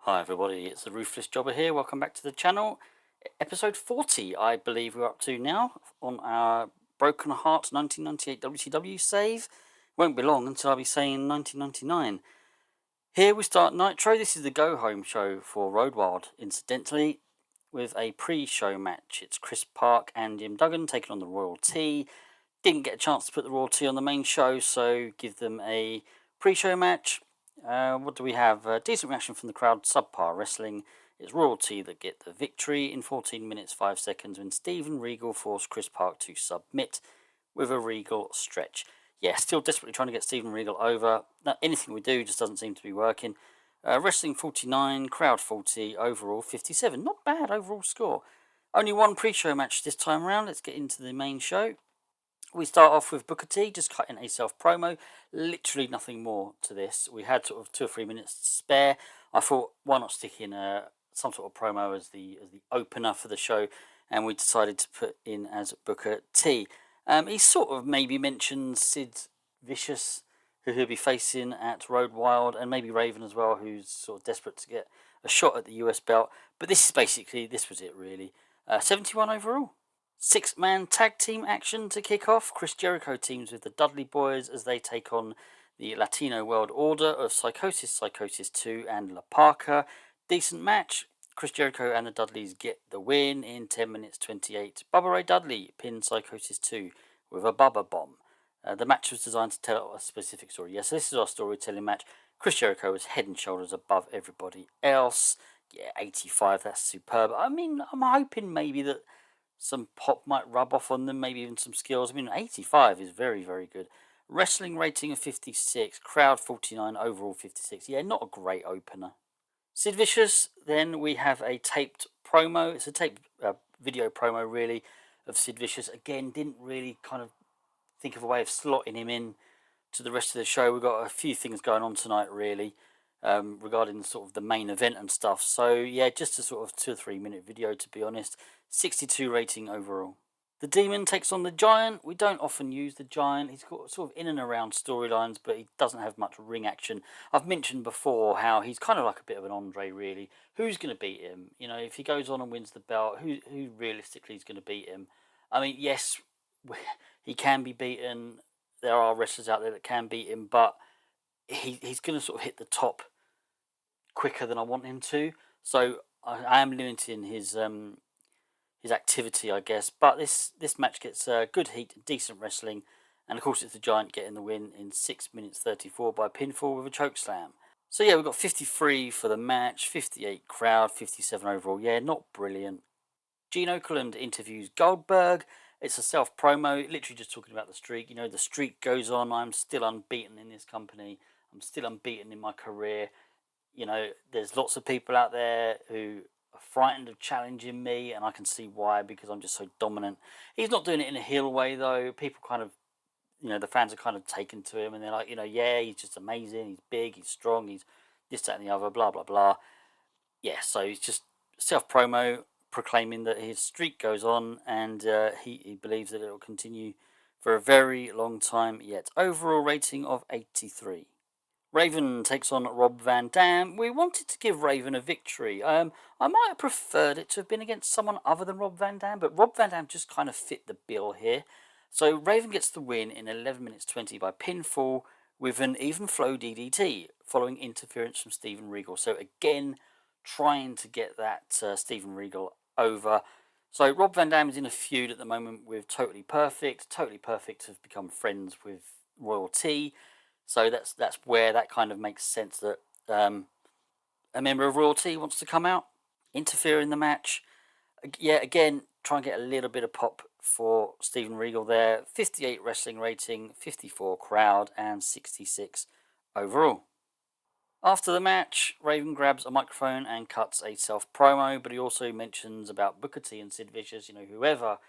Hi everybody, it's the Ruthless Jobber here. Welcome back to the channel. Episode 40, I believe we're up to now on our Broken Heart 1998 WCW save. Won't be long until I'll be saying 1999. Here we start Nitro. This is the go-home show for Road Wild, incidentally, with a pre-show match. It's Chris Park and Jim Duggan taking on the Royal T. Didn't get a chance to put the Royal T on the main show, so give them a pre-show match. What do we have? Decent reaction from the crowd. Subpar wrestling. It's Royalty that get the victory in 14 minutes 5 seconds when Steven Regal forced Chris Park to submit with a Regal stretch. Yeah, still desperately trying to get Steven Regal over. Now, anything we do just doesn't seem to be working. Wrestling 49, crowd 40, overall 57. Not bad overall score. Only one pre-show match this time around. Let's get into the main show. We start off with Booker T just cutting a self-promo. Literally nothing more to this. We had sort of 2 or 3 minutes to spare. I thought, why not stick in some sort of promo as the opener for the show, and we decided to put in as Booker T. He sort of maybe mentions Sid Vicious, who he'll be facing at Road Wild, and maybe Raven as well, who's sort of desperate to get a shot at the US belt. But this was it really. 71 overall. 6-man tag team action to kick off. Chris Jericho teams with the Dudley Boys as they take on the Latino World Order of Psychosis, Psychosis 2, and La Parka. Decent match. Chris Jericho and the Dudleys get the win in 10 minutes 28. Bubba Ray Dudley pinned Psychosis 2 with a Bubba Bomb. The match was designed to tell a specific story. Yes, this is our storytelling match. Chris Jericho was head and shoulders above everybody else. Yeah, 85, that's superb. I mean, I'm hoping maybe that some pop might rub off on them, maybe even some skills. I mean, 85 is very, very good. Wrestling rating of 56, crowd 49, overall 56. Yeah, not a great opener. Sid Vicious, then we have a taped promo. It's a taped video promo, really, of Sid Vicious. Again, didn't really kind of think of a way of slotting him in to the rest of the show. We've got a few things going on tonight, really, regarding sort of the main event and stuff. So, yeah, just a sort of 2 or 3 minute video, to be honest. 62 rating overall. The Demon takes on the Giant. We don't often use the Giant. He's got sort of in and around storylines, but he doesn't have much ring action. I've mentioned before how he's kind of like a bit of an Andre, really. Who's going to beat him? You know, if he goes on and wins the belt, who realistically is going to beat him? I mean, yes, he can be beaten. There are wrestlers out there that can beat him, but he's going to sort of hit the top quicker than I want him to. So I am limiting his activity, I guess. But this match gets good heat, decent wrestling, and of course it's the Giant getting the win in 6 minutes 34 by pinfall with a choke slam. So yeah, we've got 53 for the match, 58 crowd, 57 overall. Yeah, not brilliant. Gene Okerlund interviews Goldberg. It's a self-promo, literally just talking about the streak. You know, the streak goes on. I'm still unbeaten in this company. I'm still unbeaten in my career. You know, there's lots of people out there who are frightened of challenging me, and I can see why, because I'm just so dominant. He's not doing it in a heel way, though. People kind of, you know, the fans are kind of taken to him, and they're like, you know, yeah, he's just amazing. He's big, he's strong, he's this, that, and the other, blah, blah, blah. Yeah, so he's just self-promo, proclaiming that his streak goes on, and he believes that it will continue for a very long time yet. Overall rating of 83. Raven takes on Rob Van Dam. We wanted to give Raven a victory. I might have preferred it to have been against someone other than Rob Van Dam, but Rob Van Dam just kind of fit the bill here. So Raven gets the win in 11 minutes 20 by pinfall with an even flow DDT following interference from Steven Regal. So again, trying to get that Steven Regal over. So Rob Van Dam is in a feud at the moment with Totally Perfect. Totally Perfect have become friends with Royal T. So that's where that kind of makes sense that a member of Royalty wants to come out, interfere in the match. Yeah, again, try and get a little bit of pop for Steven Regal there. 58 wrestling rating, 54 crowd, and 66 overall. After the match, Raven grabs a microphone and cuts a self-promo, but he also mentions about Booker T and Sid Vicious. You know, whoever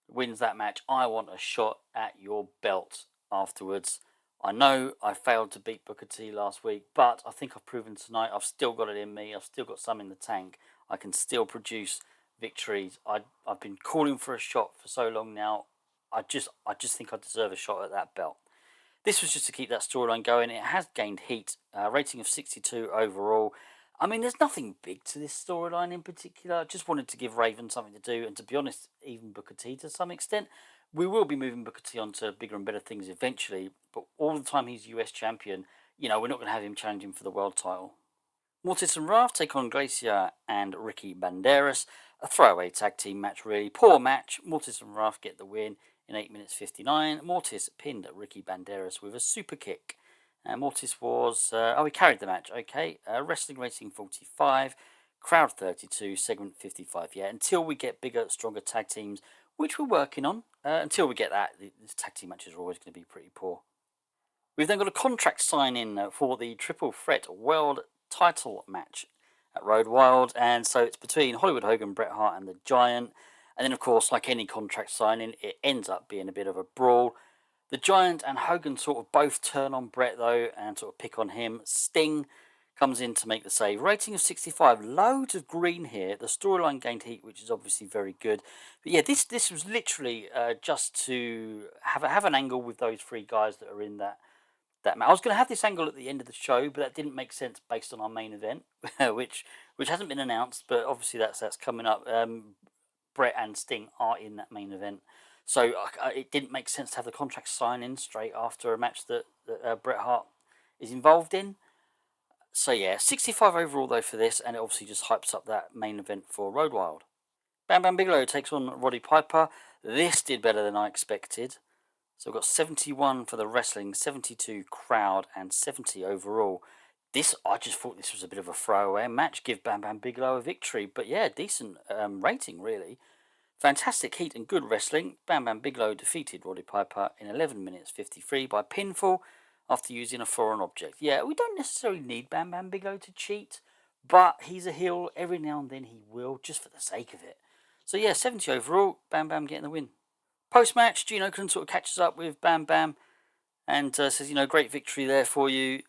wins that match, I want a shot at your belt afterwards. I know I failed to beat Booker T last week, but I think I've proven tonight I've still got it in me. I've still got some in the tank. I can still produce victories. I've been calling for a shot for so long now. I just think I deserve a shot at that belt. This was just to keep that storyline going. It has gained heat. Rating of 62 overall. I mean, there's nothing big to this storyline in particular. I just wanted to give Raven something to do, and to be honest, even Booker T to some extent. We will be moving Booker T on to bigger and better things eventually, but all the time he's US champion, we're not going to have him challenging for the world title. Mortis and Raft take on Glacier and Ricky Banderas. A throwaway tag team match, really. Poor match. Mortis and Raft get the win in 8 minutes 59. Mortis pinned Ricky Banderas with a super kick. Mortis was. He carried the match, okay. Wrestling rating 45. Crowd 32. Segment 55. Yeah, until we get bigger, stronger tag teams, which we're working on. Until we get that, the tag team matches are always going to be pretty poor. We've then got a contract sign-in for the Triple Threat World Title match at Road Wild, and so it's between Hollywood Hogan, Bret Hart, and the Giant. And then, of course, like any contract signing, it ends up being a bit of a brawl. The Giant and Hogan sort of both turn on Bret, though, and sort of pick on him. Sting comes in to make the save. Rating of 65. Loads of green here. The storyline gained heat, which is obviously very good. But yeah, this was literally just to have an angle with those three guys that are in that match. I was going to have this angle at the end of the show, but that didn't make sense based on our main event, which hasn't been announced, but obviously that's coming up. Bret and Sting are in that main event, so it didn't make sense to have the contract sign in straight after a match that Bret Hart is involved in. So yeah, 65 overall though for this, and it obviously just hypes up that main event for Road Wild. Bam Bam Bigelow takes on Roddy Piper. This did better than I expected. So we've got 71 for the wrestling, 72 crowd, and 70 overall. I just thought this was a bit of a throwaway match. Give Bam Bam Bigelow a victory. But yeah, decent rating, really. Fantastic heat and good wrestling. Bam Bam Bigelow defeated Roddy Piper in 11 minutes 53 by pinfall after using a foreign object. Yeah, we don't necessarily need Bam Bam Bigelow to cheat, but he's a heel. Every now and then he will, just for the sake of it. So yeah, 70 overall. Bam Bam getting the win. Post-match, Gene Okerlund sort of catches up with Bam Bam and says, great victory there for you.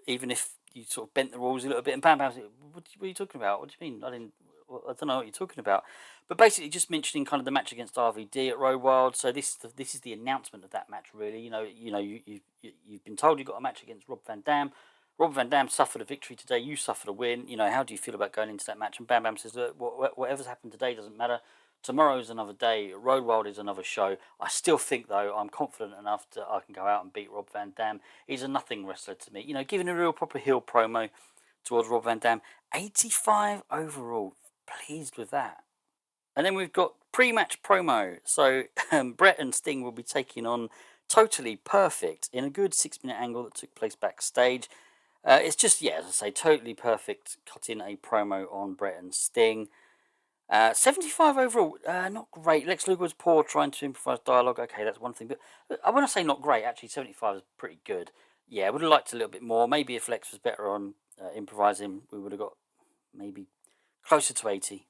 Even if you sort of bent the rules a little bit. And Bam Bam's like, what are you talking about? What do you mean? I don't know what you're talking about. But basically, just mentioning kind of the match against RVD at Road Wild. So this is the announcement of that match, really. You've been told you got a match against Rob Van Dam. Rob Van Dam suffered a victory today. You suffered a win. How do you feel about going into that match? And Bam Bam says, look, whatever's happened today doesn't matter. Tomorrow is another day. Road Wild is another show. I still think, though, I'm confident enough that I can go out and beat Rob Van Dam. He's a nothing wrestler to me. Giving a real proper heel promo towards Rob Van Dam. 85 overall. Pleased with that. And then we've got pre-match promo. So Bret and Sting will be taking on Totally Perfect in a good 6-minute angle that took place backstage. It's just, as I say, Totally Perfect cutting a promo on Bret and Sting. 75 overall, not great. Lex Luger was poor trying to improvise dialogue. Okay, that's one thing. But I want to say not great. Actually, 75 is pretty good. Yeah, I would have liked a little bit more. Maybe if Lex was better on improvising, we would have got maybe closer to 80.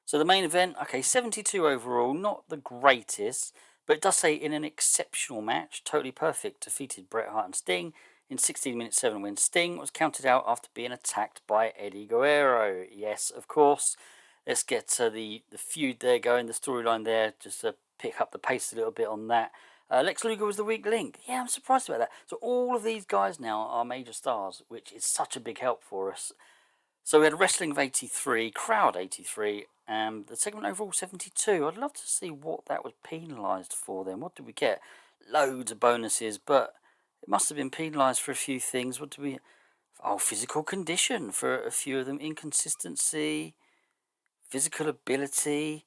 So the main event, okay, 72 overall, not the greatest, but it does say in an exceptional match, Totally Perfect defeated Bret Hart and Sting in 16 minutes 7 when Sting was counted out after being attacked by Eddie Guerrero. Yes, of course. Let's get the feud there going, the storyline there, just to pick up the pace a little bit on that. Lex Luger was the weak link. Yeah, I'm surprised about that. So all of these guys now are major stars, which is such a big help for us. So we had wrestling of 83, crowd 83, and the segment overall 72. I'd love to see what that was penalised for then. What did we get? Loads of bonuses, but it must have been penalised for a few things. What did we... Oh, physical condition for a few of them. Inconsistency, physical ability.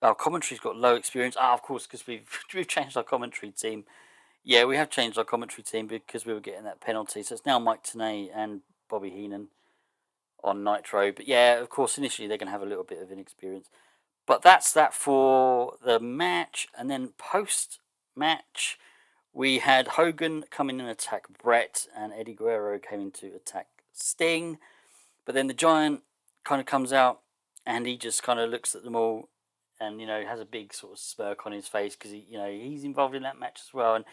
Our commentary's got low experience. Of course, because we've changed our commentary team. Yeah, we have changed our commentary team because we were getting that penalty. So it's now Mike Tenay and Bobby Heenan on Nitro. But yeah, of course, initially they're going to have a little bit of inexperience. But that's that for the match. And then post-match, we had Hogan come in and attack Bret, and Eddie Guerrero came in to attack Sting. But then the Giant kind of comes out, and he just kind of looks at them all and, has a big sort of smirk on his face because, he's involved in that match as well. And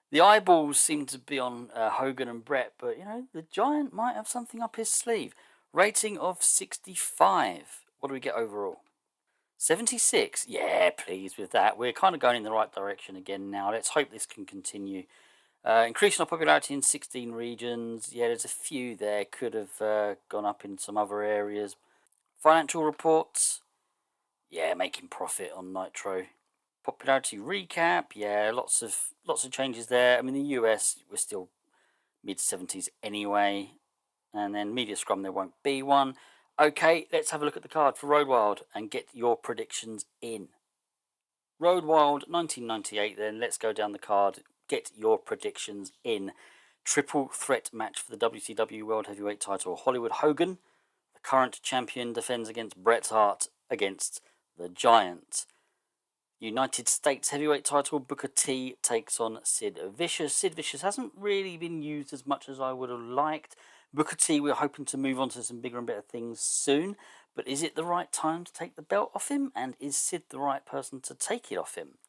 the eyeballs seem to be on Hogan and Bret, but, the Giant might have something up his sleeve. Rating of 65. What do we get overall? 76. Yeah, pleased with that. We're kind of going in the right direction again now. Let's hope this can continue. Increasing our popularity in 16 regions. Yeah, there's a few there. Could have gone up in some other areas. Financial reports. Yeah, making profit on Nitro. Popularity recap. Yeah, lots of changes there. I mean, the US we're still mid-70s anyway. And then media scrum, there won't be one. Okay, let's have a look at the card for Road Wild and get your predictions in. Road Wild 1998, then let's go down the card. Get your predictions in. Triple threat match for the WCW World Heavyweight title. Hollywood Hogan, the current champion, defends against Bret Hart against the Giant. United States Heavyweight title, Booker T takes on Sid Vicious. Sid Vicious hasn't really been used as much as I would have liked. Booker T, we're hoping to move on to some bigger and better things soon. But is it the right time to take the belt off him? And is Sid the right person to take it off him?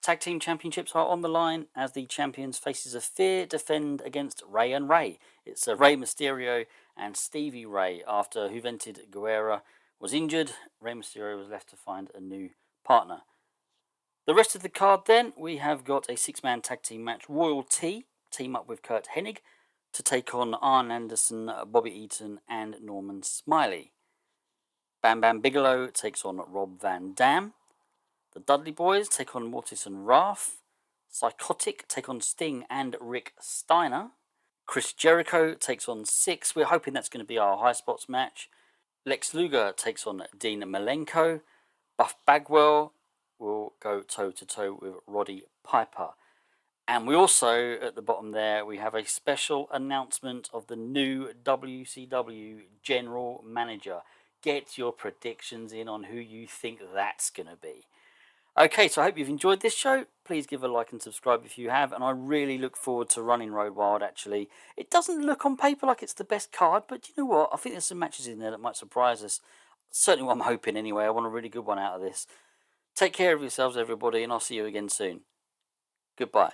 Tag Team Championships are on the line as the champions Faces of Fear defend against Ray and Ray. It's Rey Mysterio and Stevie Ray. After Juventud Guerrera was injured, Rey Mysterio was left to find a new partner. The rest of the card then, we have got a six-man tag team match. Royal T team up with Kurt Hennig to take on Arn Anderson, Bobby Eaton and Norman Smiley. Bam Bam Bigelow takes on Rob Van Dam. The Dudley Boys take on Mortis and Raph. Psychotic take on Sting and Rick Steiner. Chris Jericho takes on Six. We're hoping that's going to be our high spots match. Lex Luger takes on Dean Malenko. Buff Bagwell will go toe-to-toe with Roddy Piper. And we also, at the bottom there, we have a special announcement of the new WCW General Manager. Get your predictions in on who you think that's going to be. Okay, so I hope you've enjoyed this show. Please give a like and subscribe if you have. And I really look forward to running Road Wild, actually. It doesn't look on paper like it's the best card, but you know what? I think there's some matches in there that might surprise us. Certainly what I'm hoping anyway. I want a really good one out of this. Take care of yourselves, everybody, and I'll see you again soon. Goodbye.